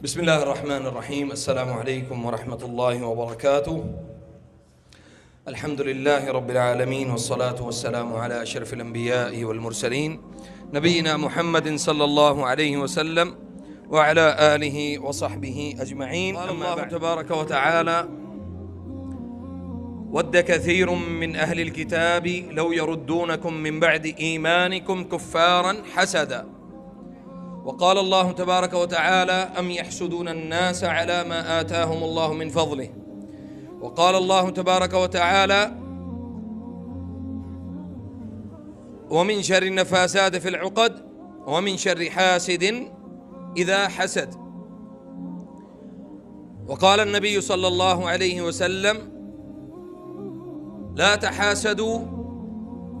بسم الله الرحمن الرحيم. السلام عليكم ورحمة الله وبركاته. الحمد لله رب العالمين والصلاة والسلام على أشرف الأنبياء والمرسلين نبينا محمد صلى الله عليه وسلم وعلى آله وصحبه أجمعين. الله تبارك وتعالى: ود كثير من أهل الكتاب لو يردونكم من بعد إيمانكم كفارا حسدا. وقال الله تبارك وتعالى: أم يحسدون الناس على ما آتاهم الله من فضله. وقال الله تبارك وتعالى: ومن شر النفاسات في العقد ومن شر حاسد إذا حسد. وقال النبي صلى الله عليه وسلم: لا تحاسدوا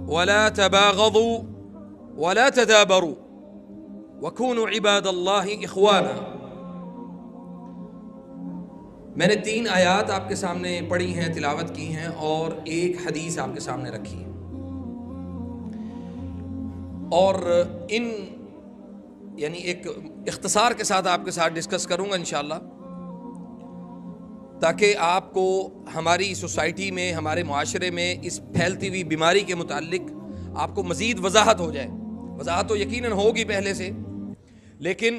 ولا تباغضوا ولا تدابروا وكونوا عباد الله اخوانا. میں نے 3 آیات آپ کے سامنے پڑھی ہیں، تلاوت کی ہیں، اور ایک حدیث آپ کے سامنے رکھی ہے، اور ان ایک اختصار کے ساتھ آپ کے ساتھ ڈسکس کروں گا انشاءاللہ، تاکہ آپ کو ہماری سوسائٹی میں، ہمارے معاشرے میں اس پھیلتی ہوئی بیماری کے متعلق آپ کو مزید وضاحت ہو جائے. وضاحت تو یقیناً ہوگی پہلے سے، لیکن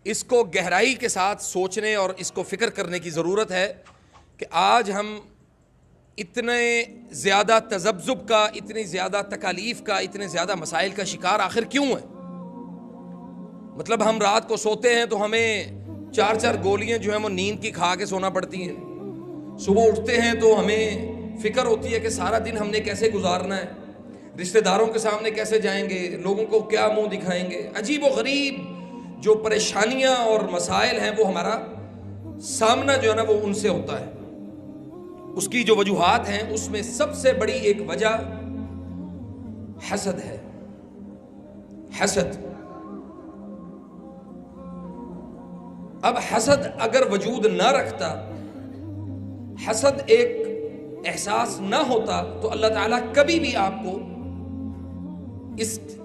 اس کو گہرائی کے ساتھ سوچنے اور اس کو فکر کرنے کی ضرورت ہے کہ آج ہم اتنے زیادہ تذبذب کا، اتنی زیادہ تکالیف کا، اتنے زیادہ مسائل کا شکار آخر کیوں ہیں. مطلب ہم رات کو سوتے ہیں تو ہمیں 4 گولیاں جو ہیں وہ نیند کی کھا کے سونا پڑتی ہیں. صبح اٹھتے ہیں تو ہمیں فکر ہوتی ہے کہ سارا دن ہم نے کیسے گزارنا ہے، رشتہ داروں کے سامنے کیسے جائیں گے، لوگوں کو کیا منہ دکھائیں گے. عجیب و غریب جو پریشانیاں اور مسائل ہیں وہ ہمارا سامنا جو ہے نا وہ ان سے ہوتا ہے. اس کی جو وجوہات ہیں اس میں سب سے بڑی ایک وجہ حسد ہے. حسد. اب حسد اگر وجود نہ رکھتا، حسد ایک احساس نہ ہوتا، تو اللہ تعالیٰ کبھی بھی آپ کو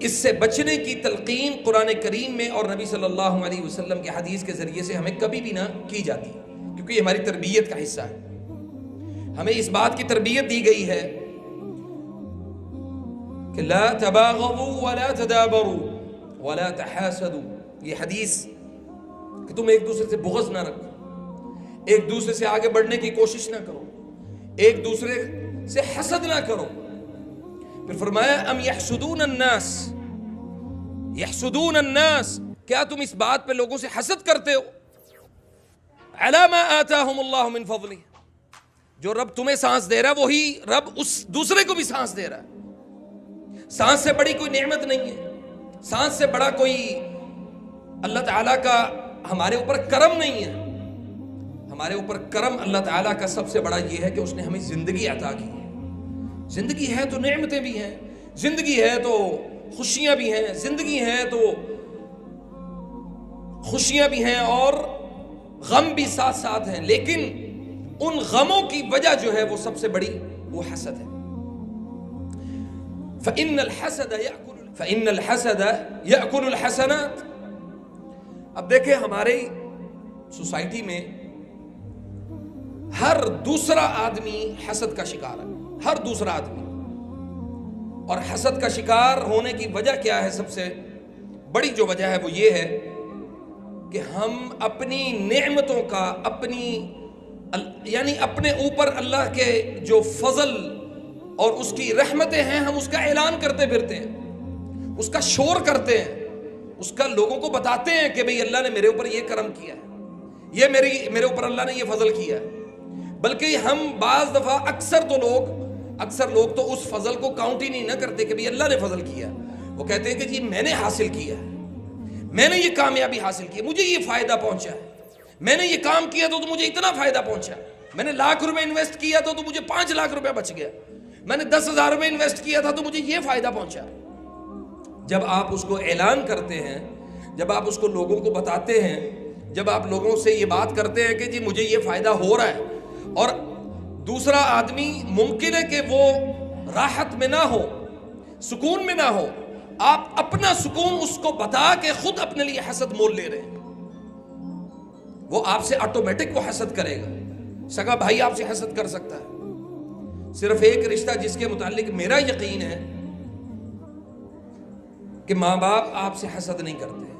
اس سے بچنے کی تلقین قرآن کریم میں اور نبی صلی اللہ علیہ وسلم کے حدیث کے ذریعے سے ہمیں کبھی بھی نہ کی جاتی، کیونکہ یہ ہماری تربیت کا حصہ ہے. ہمیں اس بات کی تربیت دی گئی ہے کہ لا تباغضوا ولا تدابروا ولا تحاسدوا. یہ حدیث کہ تم ایک دوسرے سے بغض نہ رکھو، ایک دوسرے سے آگے بڑھنے کی کوشش نہ کرو، ایک دوسرے سے حسد نہ کرو. پھر فرمایا: ام یحسدون الناس. یحسدون الناس، کیا تم اس بات پہ لوگوں سے حسد کرتے ہو؟ علی ما آتاہم اللہ من فضلہ. جو رب تمہیں سانس دے رہا ہے وہی رب اس دوسرے کو بھی سانس دے رہا ہے. سانس سے بڑی کوئی نعمت نہیں ہے، سانس سے بڑا کوئی اللہ تعالیٰ کا ہمارے اوپر کرم نہیں ہے. ہمارے اوپر کرم اللہ تعالیٰ کا سب سے بڑا یہ ہے کہ اس نے ہمیں زندگی عطا کی ہے. زندگی ہے تو نعمتیں بھی ہیں، زندگی ہے تو خوشیاں بھی ہیں، زندگی ہے تو خوشیاں بھی ہیں اور غم بھی ساتھ ساتھ ہیں. لیکن ان غموں کی وجہ جو ہے وہ سب سے بڑی وہ حسد ہے. فَإِنَّ الْحَسَدَ يَأْكُلُ الْحَسَنَاتِ. اب دیکھیں ہماری سوسائٹی میں ہر دوسرا آدمی حسد کا شکار ہے، ہر دوسرا آدمی. اور حسد کا شکار ہونے کی وجہ کیا ہے؟ سب سے بڑی جو وجہ ہے وہ یہ ہے کہ ہم اپنی نعمتوں کا، اپنے اوپر اللہ کے جو فضل اور اس کی رحمتیں ہیں، ہم اس کا اعلان کرتے پھرتے ہیں، اس کا شور کرتے ہیں، اس کا لوگوں کو بتاتے ہیں کہ بھئی اللہ نے میرے اوپر یہ کرم کیا ہے، یہ میرے اوپر اللہ نے یہ فضل کیا ہے. بلکہ ہم بعض دفعہ اکثر لوگ تو اس فضل کو کاؤنٹ ہی نہیں نہ کرتے کہ بھی اللہ نے فضل کیا. وہ کہتے ہیں کہ جی میں نے حاصل کیا ہے، میں نے یہ کامیابی حاصل کی، مجھے یہ فائدہ پہنچا ہے، میں نے یہ کام کیا تو مجھے اتنا فائدہ پہنچا، میں نے ₹1,00,000 انویسٹ کیا تو مجھے ₹5,00,000 بچ گیا، میں نے ₹10,000 انویسٹ کیا تھا تو مجھے یہ فائدہ پہنچا. جب آپ اس کو اعلان کرتے ہیں، جب آپ اس کو لوگوں کو بتاتے ہیں، جب آپ لوگوں سے یہ بات کرتے ہیں کہ جی مجھے یہ فائدہ ہو رہا ہے، اور دوسرا آدمی ممکن ہے کہ وہ راحت میں نہ ہو، سکون میں نہ ہو، آپ اپنا سکون اس کو بتا کے خود اپنے لیے حسد مول لے رہے ہیں. وہ آپ سے آٹومیٹک وہ حسد کرے گا. سگا بھائی آپ سے حسد کر سکتا ہے. صرف ایک رشتہ جس کے متعلق میرا یقین ہے کہ ماں باپ آپ سے حسد نہیں کرتے,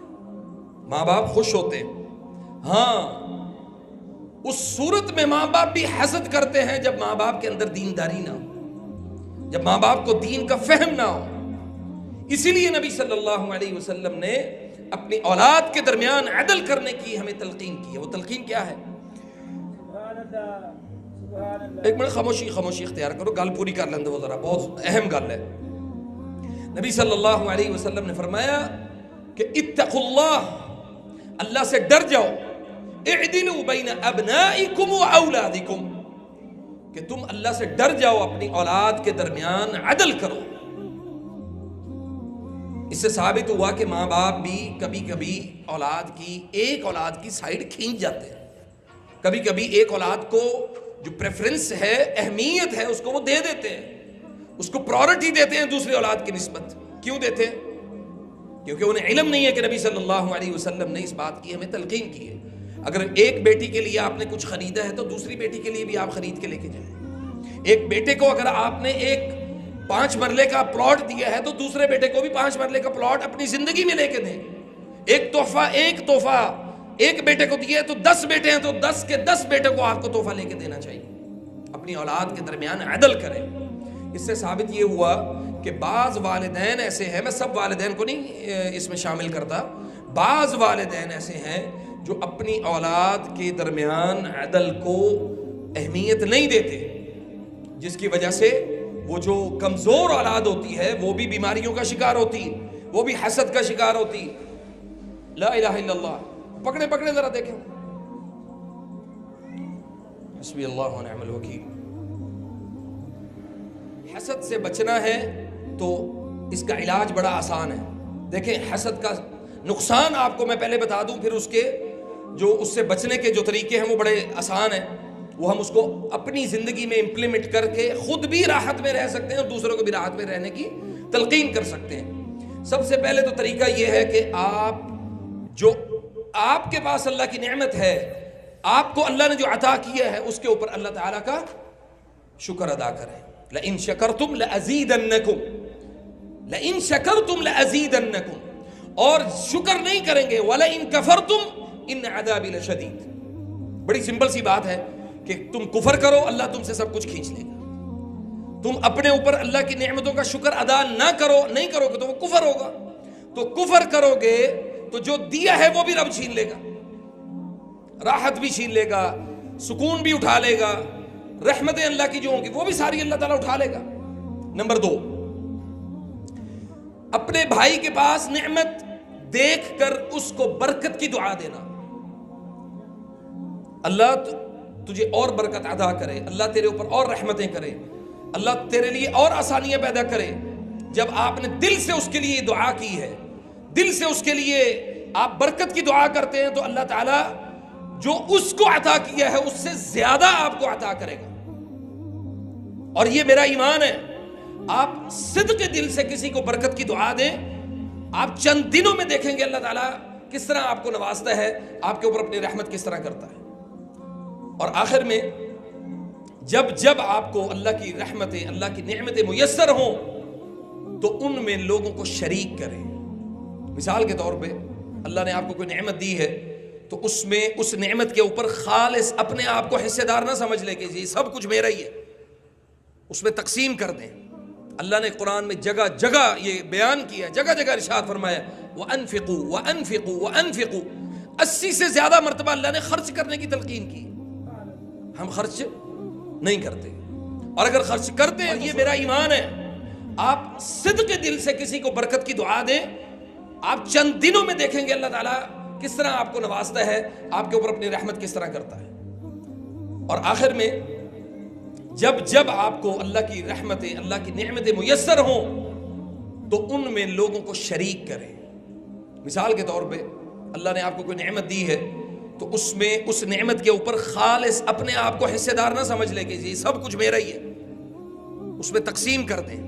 ماں باپ خوش ہوتے ہیں. ہاں اس صورت میں ماں باپ بھی حسد کرتے ہیں جب ماں باپ کے اندر دینداری نہ ہو, جب ماں باپ کو دین کا فہم نہ ہو. اسی لیے نبی صلی اللہ علیہ وسلم نے اپنی اولاد کے درمیان عدل کرنے کی ہمیں تلقین کی ہے. وہ تلقین کیا ہے؟ ایک منٹ خاموشی اختیار کرو, گل پوری کر لیں وہ ذرا, بہت اہم گل ہے. نبی صلی اللہ علیہ وسلم نے فرمایا کہ اتقوا اللہ, اللہ سے ڈر جاؤ. اعدلوا بین ابنائکم و اولادکم, کہ تم اللہ سے ڈر جاؤ, اپنی اولاد کے درمیان عدل کرو. اس سے ثابت ہوا کہ ماں باپ بھی کبھی کبھی ایک اولاد کی سائیڈ کھینچ جاتے ہیں. کبھی کبھی ایک اولاد کو جو پریفرنس ہے, اہمیت ہے, اس کو وہ دے دیتے ہیں, اس کو پرائورٹی دیتے ہیں دوسری اولاد کی نسبت. کیوں دیتے ہیں؟ کیونکہ انہیں علم نہیں ہے کہ نبی صلی اللہ علیہ وسلم نے اس بات کی ہمیں تلقین کی ہے. اگر ایک بیٹی کے لیے آپ نے کچھ خریدا ہے تو دوسری بیٹی کے لیے بھی آپ خرید کے لے کے جائیں. ایک بیٹے کو اگر آپ نے ایک 5 مرلے کا پلاٹ دیا ہے تو دوسرے بیٹے کو بھی 5 مرلے کا پلاٹ اپنی زندگی میں لے کے دیں. ایک تحفہ ایک بیٹے کو دیا ہے تو 10 بیٹے ہیں تو 10 کے 10 بیٹے کو آپ کو تحفہ لے کے دینا چاہیے. اپنی اولاد کے درمیان عدل کریں. اس سے ثابت یہ ہوا کہ بعض والدین ایسے ہیں, میں سب والدین کو نہیں اس میں شامل کرتا, بعض والدین ایسے ہیں جو اپنی اولاد کے درمیان عدل کو اہمیت نہیں دیتے, جس کی وجہ سے وہ جو کمزور اولاد ہوتی ہے وہ بھی بیماریوں کا شکار ہوتی, وہ بھی حسد کا شکار ہوتی. لا الہ الا اللہ. پکڑے ذرا دیکھیں. حسبی اللہ ونعم الوکیل. حسد سے بچنا ہے تو اس کا علاج بڑا آسان ہے. دیکھیں, حسد کا نقصان آپ کو میں پہلے بتا دوں, پھر اس سے بچنے کے جو طریقے ہیں وہ بڑے آسان ہیں. وہ ہم اس کو اپنی زندگی میں امپلیمنٹ کر کے خود بھی راحت میں رہ سکتے ہیں اور دوسروں کو بھی راحت میں رہنے کی تلقین کر سکتے ہیں. سب سے پہلے تو طریقہ یہ ہے کہ آپ کے پاس اللہ کی نعمت ہے, آپ کو اللہ نے جو عطا کیا ہے اس کے اوپر اللہ تعالیٰ کا شکر ادا کریں. لئن شکرتم لأزیدنکم, لئن شکرتم لأزیدنکم, اور شکر نہیں کریں گے وَلَئِن كَفَرْتُمْ إِنَّ عَذَابِ لَشَدِيدٌ. بڑی سمپل سی بات ہے کہ تم کفر کرو, اللہ تم سے سب کچھ کھینچ لے گا. تم اپنے اوپر اللہ کی نعمتوں کا شکر ادا نہیں کرو گے تو وہ کفر ہوگا. تو کفر کرو گے تو جو دیا ہے وہ بھی رب چھین لے گا, راحت بھی چھین لے گا, سکون بھی اٹھا لے گا, رحمتیں اللہ کی جو ہوں گی وہ بھی ساری اللہ تعالیٰ اٹھا لے گا. نمبر 2, اپنے بھائی کے پاس نعمت دیکھ کر اس کو برکت کی دعا دینا. اللہ تجھے اور برکت عطا کرے, اللہ تیرے اوپر اور رحمتیں کرے, اللہ تیرے لیے اور آسانیاں پیدا کرے. جب آپ نے دل سے اس کے لیے دعا کی ہے, دل سے اس کے لیے آپ برکت کی دعا کرتے ہیں, تو اللہ تعالیٰ جو اس کو عطا کیا ہے اس سے زیادہ آپ کو عطا کرے گا. اور یہ میرا ایمان ہے, آپ صدق دل سے کسی کو برکت کی دعا دیں, آپ چند دنوں میں دیکھیں گے اللہ تعالیٰ کس طرح آپ کو نوازتا ہے, آپ کے اوپر اپنی رحمت کس طرح کرتا ہے. اور آخر میں جب آپ کو اللہ کی رحمتیں, اللہ کی نعمتیں میسر ہوں تو ان میں لوگوں کو شریک کریں. مثال کے طور پہ اللہ نے آپ کو کوئی نعمت دی ہے تو اس نعمت کے اوپر خالص اپنے آپ کو حصے دار نہ سمجھ لے کہ یہ سب کچھ میرا ہی ہے, اس میں تقسیم کر دیں. اللہ نے قرآن میں جگہ جگہ یہ بیان کیا, جگہ جگہ ارشاد فرمایا وَأَنفِقُوا وَأَنفِقُوا وَأَنفِقُوا. 80 سے زیادہ مرتبہ اللہ نے خرچ کرنے کی تلقین کی. ہم خرچ نہیں کرتے, اور اگر خرچ کرتے ہیں یہ میرا ایمان ہے, آپ صدق دل سے کسی کو برکت کی دعا دیں, آپ چند دنوں میں دیکھیں گے اللہ تعالیٰ کس طرح آپ کو نوازتا ہے, آپ کے اوپر اپنی رحمت کس طرح کرتا ہے. اور آخر میں جب آپ کو اللہ کی رحمتیں, اللہ کی نعمتیں میسر ہوں تو ان میں لوگوں کو شریک کریں. مثال کے طور پہ اللہ نے آپ کو کوئی نعمت دی ہے تو اس نعمت کے اوپر خالص اپنے آپ کو حصے دار نہ سمجھ لے کہ یہ سب کچھ میرا ہی ہے, اس میں تقسیم کر دیں.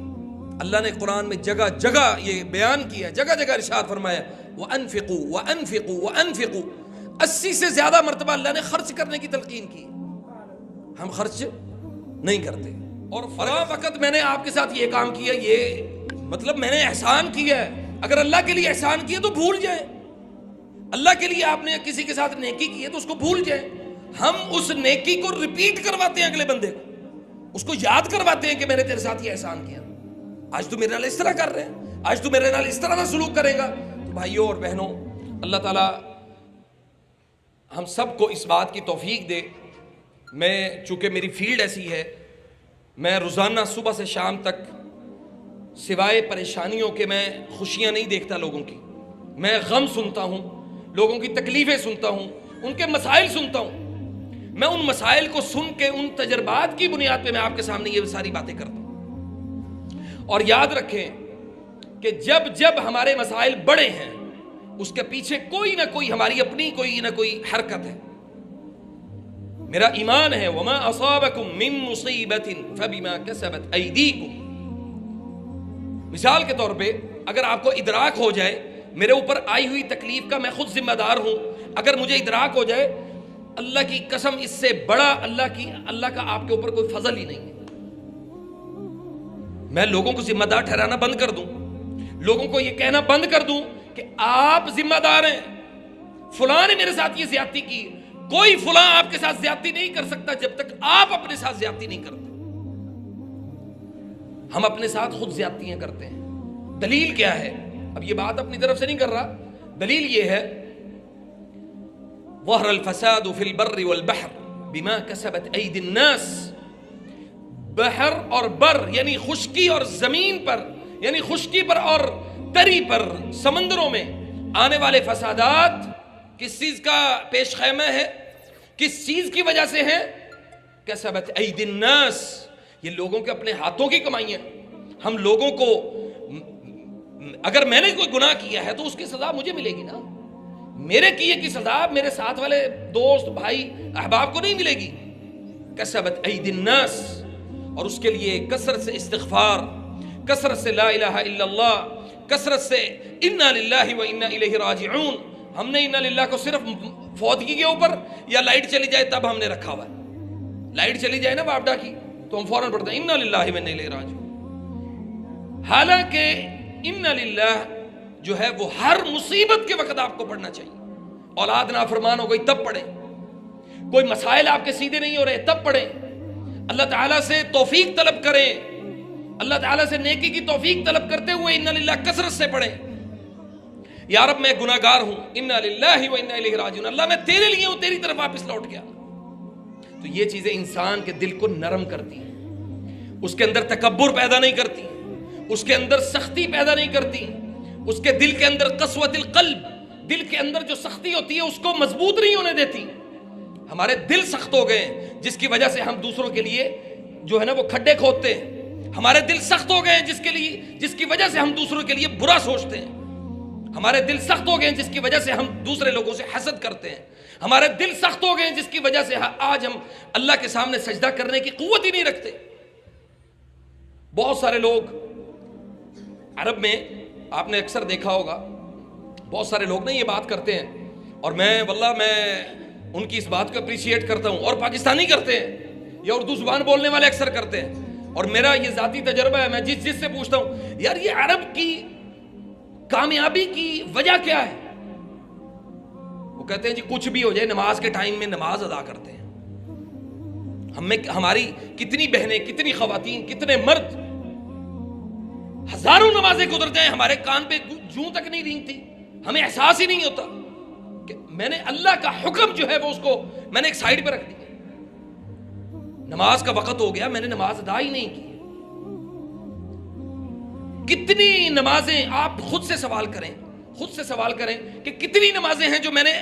اللہ نے قرآن میں جگہ جگہ یہ بیان کیا, جگہ جگہ ارشاد فرمایا وَأَنفِقُوا وَأَنفِقُوا وَأَنفِقُوا. 80 سے زیادہ مرتبہ اللہ نے خرچ کرنے کی تلقین کی، ہم خرچ نہیں کرتے۔ اور فلاں وقت میں نے آپ کے ساتھ یہ کام کیا، یہ مطلب میں نے احسان کیا ہے، اگر اللہ کے لیے احسان کیا تو بھول جائیں، اللہ کے لیے آپ نے کسی کے ساتھ نیکی کی ہے تو اس کو بھول جائیں۔ ہم اس نیکی کو ریپیٹ کرواتے ہیں اگلے بندے کو، اس کو یاد کرواتے ہیں کہ میں نے تیرے ساتھ یہ احسان کیا، آج تو میرے نال اس طرح کر رہے ہیں، آج تو میرے نال اس طرح کا سلوک کرے گا۔ تو بھائیوں اور بہنوں، اللہ تعالیٰ ہم سب کو اس بات کی توفیق دے۔ میں چونکہ میری فیلڈ ایسی ہے، میں روزانہ صبح سے شام تک سوائے پریشانیوں کے میں خوشیاں نہیں دیکھتا لوگوں کی، میں غم سنتا ہوں، لوگوں کی تکلیفیں سنتا ہوں، ان کے مسائل سنتا ہوں۔ میں ان مسائل کو سن کے ان تجربات کی بنیاد پہ میں آپ کے سامنے یہ ساری باتیں کرتا ہوں۔ اور یاد رکھیں کہ جب جب ہمارے مسائل بڑے ہیں، اس کے پیچھے کوئی نہ کوئی ہماری اپنی کوئی نہ کوئی حرکت ہے۔ میرا ایمان ہے وَمَا أَصَابَكُم مِّن مُّصِيبَةٍ فَبِمَا كَسَبَتْ أَيْدِيكُم۔ مثال کے طور پہ اگر آپ کو ادراک ہو جائے میرے اوپر آئی ہوئی تکلیف کا میں خود ذمہ دار ہوں، اگر مجھے ادراک ہو جائے، اللہ کی قسم اس سے بڑا اللہ کا آپ کے اوپر کوئی فضل ہی نہیں ہے۔ میں لوگوں کو ذمہ دار ٹھہرانا بند کر دوں، لوگوں کو یہ کہنا بند کر دوں کہ آپ ذمہ دار ہیں، فلاں نے میرے ساتھ یہ زیادتی کی، کوئی فلاں آپ کے ساتھ زیادتی نہیں کر سکتا جب تک آپ اپنے ساتھ زیادتی نہیں کرتے۔ ہم اپنے ساتھ خود زیادتیاں کرتے ہیں۔ دلیل کیا ہے؟ اب یہ بات اپنی طرف سے نہیں کر رہا، دلیل یہ ہے ظہر الفساد فی البر والبحر بما کسبت ایدی الناس۔ بحر اور بر یعنی خشکی اور زمین پر، یعنی خشکی پر اور تری پر، سمندروں میں آنے والے فسادات کس چیز کا پیش خیمہ ہے؟ کس چیز کی وجہ سے ہے؟ کسبت ایدی الناس، یہ لوگوں کے اپنے ہاتھوں کی کمائیاں۔ ہم لوگوں کو، اگر میں نے کوئی گناہ کیا ہے تو اس کی سزا مجھے ملے گی نا، میرے کیے کی سزا میرے ساتھ والے دوست بھائی احباب کو نہیں ملے گی۔ کسبت ایدی الناس، اور اس کے لیے کثرت سے استغفار، کثرت سے لا الہ الا اللہ، کثرت سے انا للہ و انا الیہ راجعون۔ ہم نے انا للہ کو صرف فوتگی کے اوپر یا لائٹ چلی جائے تب ہم نے رکھا ہوا ہے، لائٹ چلی جائے نا باپڈا کی تو ہم فوراً پڑھتے ہیں انا للہ و انا الیہ راجعون۔ حالانکہ انا للہ جو ہے وہ ہر مصیبت کے وقت آپ کو پڑھنا چاہیے۔ اولاد نافرمان ہو گئی تب پڑھیں، کوئی مسائل آپ کے سیدھے نہیں ہو رہے تب پڑھیں، اللہ تعالیٰ سے توفیق طلب کریں، اللہ تعالیٰ سے نیکی کی توفیق طلب کرتے ہوئے انا للہ کثرت سے پڑھیں۔ یا رب میں گناہ گار ہوں، انا للہ و انا الیہ راجعون، اللہ میں تیرے لیے ہوں، تیری طرف واپس لوٹ گیا۔ تو یہ چیزیں انسان کے دل کو نرم کرتی ہیں، اس کے اندر تکبر پیدا نہیں کرتی، اس کے اندر سختی پیدا نہیں کرتی، اس کے دل کے اندر قسوت القلب، دل کے اندر جو سختی ہوتی ہے اس کو مضبوط نہیں ہونے دیتی۔ ہمارے دل سخت ہو گئے جس کی وجہ سے ہم دوسروں کے لیے جو ہے نا وہ کھڈے کھودتے ہیں، ہمارے دل سخت ہو گئے جس کی وجہ سے ہم دوسروں کے لیے برا سوچتے ہیں، ہمارے دل سخت ہو گئے جس کی وجہ سے ہم دوسرے لوگوں سے حسد کرتے ہیں، ہمارے دل سخت ہو گئے جس کی وجہ سے آج ہم اللہ کے سامنے سجدہ کرنے کی قوت ہی نہیں رکھتے۔ بہت سارے لوگ عرب میں آپ نے اکثر دیکھا ہوگا، بہت سارے لوگ نا یہ بات کرتے ہیں، اور میں واللہ میں ان کی اس بات کو اپریشیٹ کرتا ہوں، اور پاکستانی کرتے ہیں یا اردو زبان بولنے والے اکثر کرتے ہیں، اور میرا یہ ذاتی تجربہ ہے، میں جس سے پوچھتا ہوں یار یہ عرب کی کامیابی کی وجہ کیا ہے، وہ کہتے ہیں جی کچھ بھی ہو جائے نماز کے ٹائم میں نماز ادا کرتے ہیں۔ ہماری کتنی بہنیں، کتنی خواتین، کتنے مرد ہزاروں نمازیں گزر جائیں ہمارے کان پہ جوں تک نہیں رینگتی، ہمیں احساس ہی نہیں ہوتا کہ میں نے اللہ کا حکم جو ہے وہ اس کو میں نے ایک سائیڈ پہ رکھ دیا، نماز کا وقت ہو گیا میں نے نماز ادا ہی نہیں کی۔ کتنی نمازیں آپ خود سے سوال کریں کہ کتنی نمازیں ہیں جو میں نے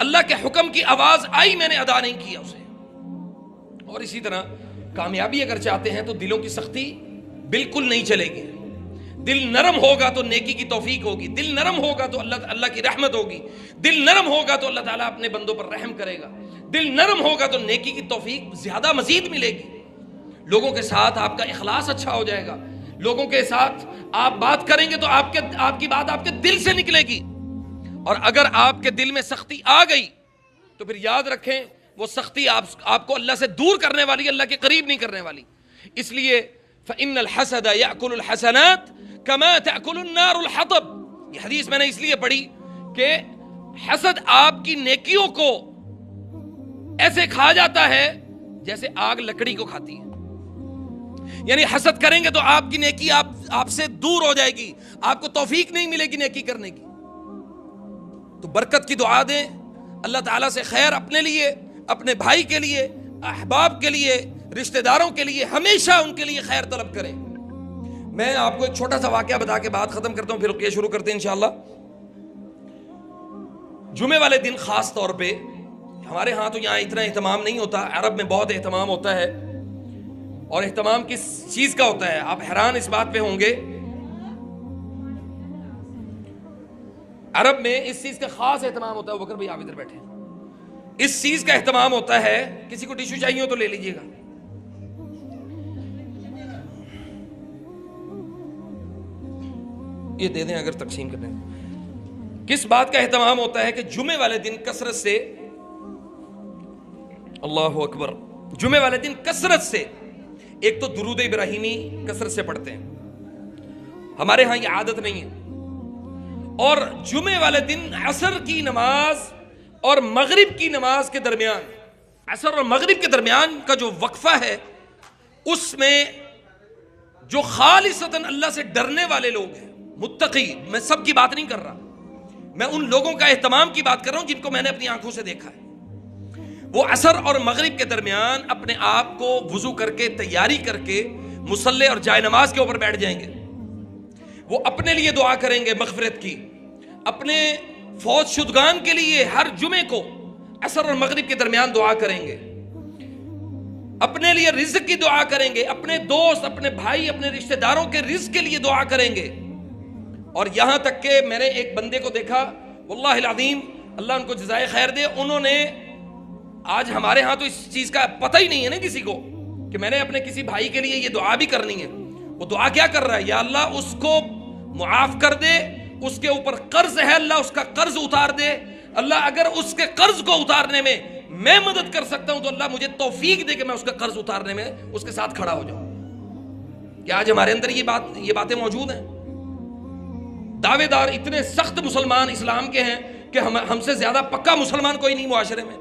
اللہ کے حکم کی آواز آئی میں نے ادا نہیں کیا اسے۔ اور اسی طرح کامیابی اگر چاہتے ہیں تو دلوں کی سختی بالکل نہیں چلے گی، دل نرم ہوگا تو نیکی کی توفیق ہوگی، دل نرم ہوگا تو اللہ کی رحمت ہوگی، دل نرم ہوگا تو اللہ تعالیٰ اپنے بندوں پر رحم کرے گا، دل نرم ہوگا تو نیکی کی توفیق زیادہ مزید ملے گی، لوگوں کے ساتھ آپ کا اخلاص اچھا ہو جائے گا، لوگوں کے ساتھ آپ بات کریں گے تو آپ کی بات آپ کے دل سے نکلے گی، اور اگر آپ کے دل میں سختی آ گئی تو پھر یاد رکھیں وہ سختی آپ کو اللہ سے دور کرنے والی، اللہ کے قریب نہیں کرنے والی. اس لیے فَإِنَّ الْحَسَدَ يَأْكُلُ الْحَسَنَاتِ كَمَا تَأْكُلُ النَّارُ الْحَطَبَ. یہ حدیث میں نے اس لیے پڑھی کہ حسد آپ کی نیکیوں کو ایسے کھا جاتا ہے جیسے آگ لکڑی کو کھاتی ہے. یعنی حسد کریں گے تو آپ کی نیکی آپ سے دور ہو جائے گی، آپ کو توفیق نہیں ملے گی نیکی کرنے کی. تو برکت کی دعا دیں اللہ تعالیٰ سے، خیر اپنے لیے، اپنے بھائی کے لیے، احباب کے لیے، رشتہ داروں کے لیے، ہمیشہ ان کے لیے خیر طلب کریں. میں آپ کو ایک چھوٹا سا واقعہ بتا کے بات ختم کرتا ہوں، پھر رقیہ شروع کرتے ہیں انشاءاللہ. جمعے والے دن خاص طور پہ ہمارے ہاں تو یہاں اتنا اہتمام نہیں ہوتا، عرب میں بہت اہتمام ہوتا ہے. اور اہتمام کس چیز کا ہوتا ہے آپ حیران اس بات پہ ہوں گے. عرب میں اس چیز کا خاص اہتمام ہوتا ہے. بکر بھائی آپ ادھر بیٹھے ہیں. اس چیز کا اہتمام ہوتا ہے، کسی کو ٹیشو چاہیے ہو تو لے لیجئے گا. یہ دے دیں اگر تقسیم کرنے. کس بات کا اہتمام ہوتا ہے کہ جمعے والے دن کثرت سے، اللہ اکبر، جمعے والے دن کثرت سے ایک تو درود ابراہیمی کثرت سے پڑھتے ہیں. ہمارے ہاں یہ عادت نہیں ہے. اور جمعے والے دن عصر کی نماز اور مغرب کی نماز کے درمیان، عصر اور مغرب کے درمیان کا جو وقفہ ہے، اس میں جو خالصتاً اللہ سے ڈرنے والے لوگ ہیں، متقی، میں سب کی بات نہیں کر رہا، میں ان لوگوں کا اہتمام کی بات کر رہا ہوں جن کو میں نے اپنی آنکھوں سے دیکھا ہے. وہ عصر اور مغرب کے درمیان اپنے آپ کو وضو کر کے تیاری کر کے مصلی اور جائے نماز کے اوپر بیٹھ جائیں گے. وہ اپنے لیے دعا کریں گے مغفرت کی، اپنے فوت شدگان کے لیے ہر جمعے کو عصر اور مغرب کے درمیان دعا کریں گے، اپنے لیے رزق کی دعا کریں گے، اپنے دوست، اپنے بھائی، اپنے رشتہ داروں کے رزق کے لیے دعا کریں گے. اور یہاں تک کہ میں نے ایک بندے کو دیکھا، واللہ العظیم اللہ ان کو جزائے خیر دے، انہوں نے، آج ہمارے ہاں تو اس چیز کا پتہ ہی نہیں ہے نا کسی کو کہ میں نے اپنے کسی بھائی کے لیے یہ دعا بھی کرنی ہے. وہ دعا کیا کر رہا ہے؟ یا اللہ اس کو معاف کر دے، اس کے اوپر قرض ہے، اللہ اس کا قرض اتار دے. اللہ اگر اس کے قرض کو اتارنے میں مدد کر سکتا ہوں تو اللہ مجھے توفیق دے کہ میں اس کا قرض اتارنے میں اس کے ساتھ کھڑا ہو جاؤں. کیا آج ہمارے اندر یہ باتیں موجود ہیں؟ دعوے دار اتنے سخت مسلمان اسلام کے ہیں کہ ہم سے زیادہ پکا مسلمان کوئی نہیں معاشرے میں،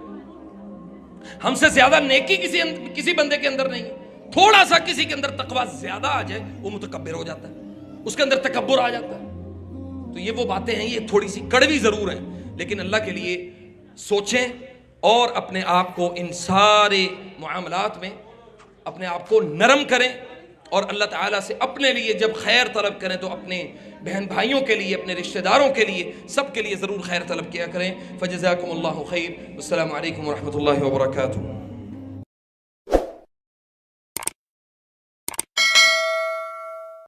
ہم سے زیادہ نیکی کسی بندے کے اندر نہیں. تھوڑا سا کسی کے اندر تقوی زیادہ آ جائے وہ متکبر ہو جاتا ہے، اس کے اندر تکبر آ جاتا ہے. تو یہ وہ باتیں ہیں، یہ تھوڑی سی کڑوی ضرور ہیں، لیکن اللہ کے لیے سوچیں اور اپنے آپ کو ان سارے معاملات میں اپنے آپ کو نرم کریں. اور اللہ تعالیٰ سے اپنے لیے جب خیر طلب کریں تو اپنے بہن بھائیوں کے لیے، اپنے رشتہ داروں کے لیے، سب کے لیے ضرور خیر طلب کیا کریں. فجزاکم اللہ خیر. السلام علیکم ورحمۃ اللہ وبرکاتہ.